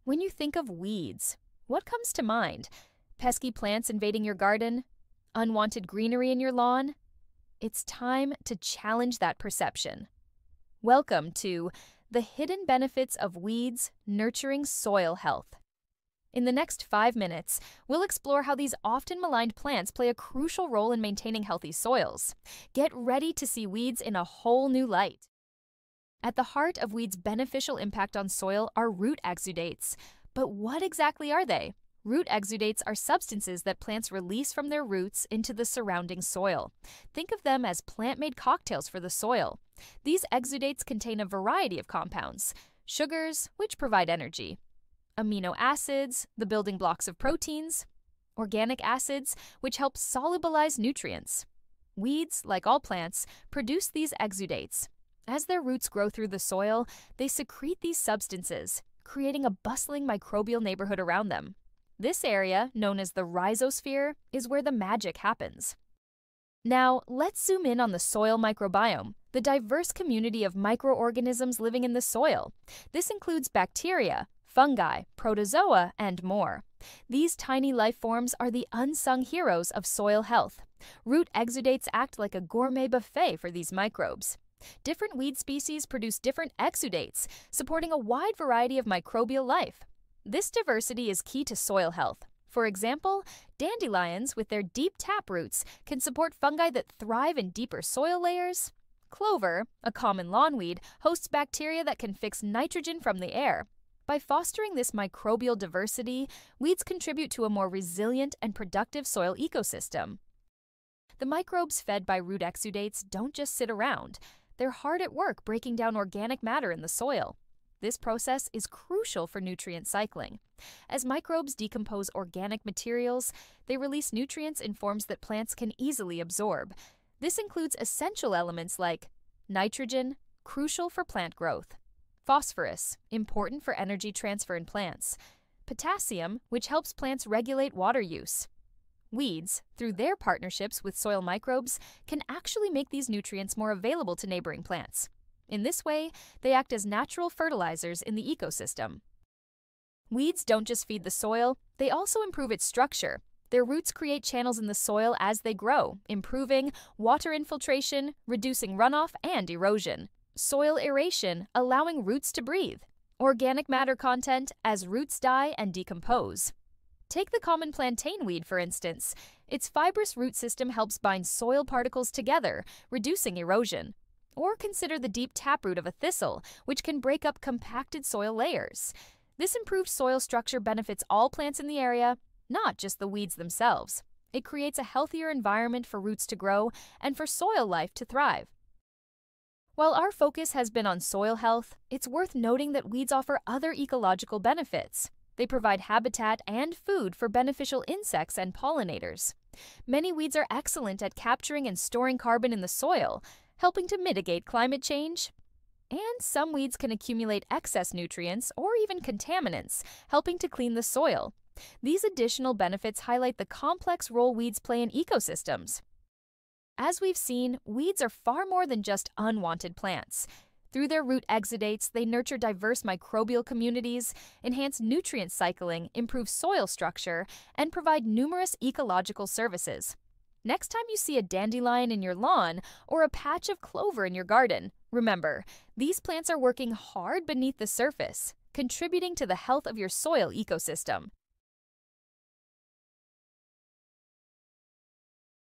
When you think of weeds, what comes to mind? Pesky plants invading your garden? Unwanted greenery in your lawn? It's time to challenge that perception. Welcome to The Hidden Benefits of Weeds Nurturing Soil Health. In the next 5 minutes, we'll explore how these often maligned plants play a crucial role in maintaining healthy soils. Get ready to see weeds in a whole new light. At the heart of weeds' beneficial impact on soil are root exudates. But what exactly are they? Root exudates are substances that plants release from their roots into the surrounding soil. Think of them as plant-made cocktails for the soil. These exudates contain a variety of compounds: sugars, which provide energy; amino acids, the building blocks of proteins; organic acids, which help solubilize nutrients. Weeds, like all plants, produce these exudates. As their roots grow through the soil, they secrete these substances, creating a bustling microbial neighborhood around them. This area, known as the rhizosphere, is where the magic happens. Now, let's zoom in on the soil microbiome, the diverse community of microorganisms living in the soil. This includes bacteria, fungi, protozoa, and more. These tiny life forms are the unsung heroes of soil health. Root exudates act like a gourmet buffet for these microbes. Different weed species produce different exudates, supporting a wide variety of microbial life. This diversity is key to soil health. For example, dandelions, with their deep tap roots, can support fungi that thrive in deeper soil layers. Clover, a common lawnweed, hosts bacteria that can fix nitrogen from the air. By fostering this microbial diversity, weeds contribute to a more resilient and productive soil ecosystem. The microbes fed by root exudates don't just sit around. They're hard at work breaking down organic matter in the soil. This process is crucial for nutrient cycling. As microbes decompose organic materials, they release nutrients in forms that plants can easily absorb. This includes essential elements like nitrogen, crucial for plant growth; phosphorus, important for energy transfer in plants; potassium, which helps plants regulate water use. Weeds, through their partnerships with soil microbes, can actually make these nutrients more available to neighboring plants. In this way, they act as natural fertilizers in the ecosystem. Weeds don't just feed the soil, they also improve its structure. Their roots create channels in the soil as they grow, improving water infiltration, reducing runoff and erosion; soil aeration, allowing roots to breathe; organic matter content as roots die and decompose. Take the common plantain weed, for instance. Its fibrous root system helps bind soil particles together, reducing erosion. Or consider the deep taproot of a thistle, which can break up compacted soil layers. This improved soil structure benefits all plants in the area, not just the weeds themselves. It creates a healthier environment for roots to grow and for soil life to thrive. While our focus has been on soil health, it's worth noting that weeds offer other ecological benefits. They provide habitat and food for beneficial insects and pollinators. Many weeds are excellent at capturing and storing carbon in the soil, helping to mitigate climate change. And some weeds can accumulate excess nutrients or even contaminants, helping to clean the soil. These additional benefits highlight the complex role weeds play in ecosystems. As we've seen, weeds are far more than just unwanted plants. Through their root exudates, they nurture diverse microbial communities, enhance nutrient cycling, improve soil structure, and provide numerous ecological services. Next time you see a dandelion in your lawn or a patch of clover in your garden, remember, these plants are working hard beneath the surface, contributing to the health of your soil ecosystem.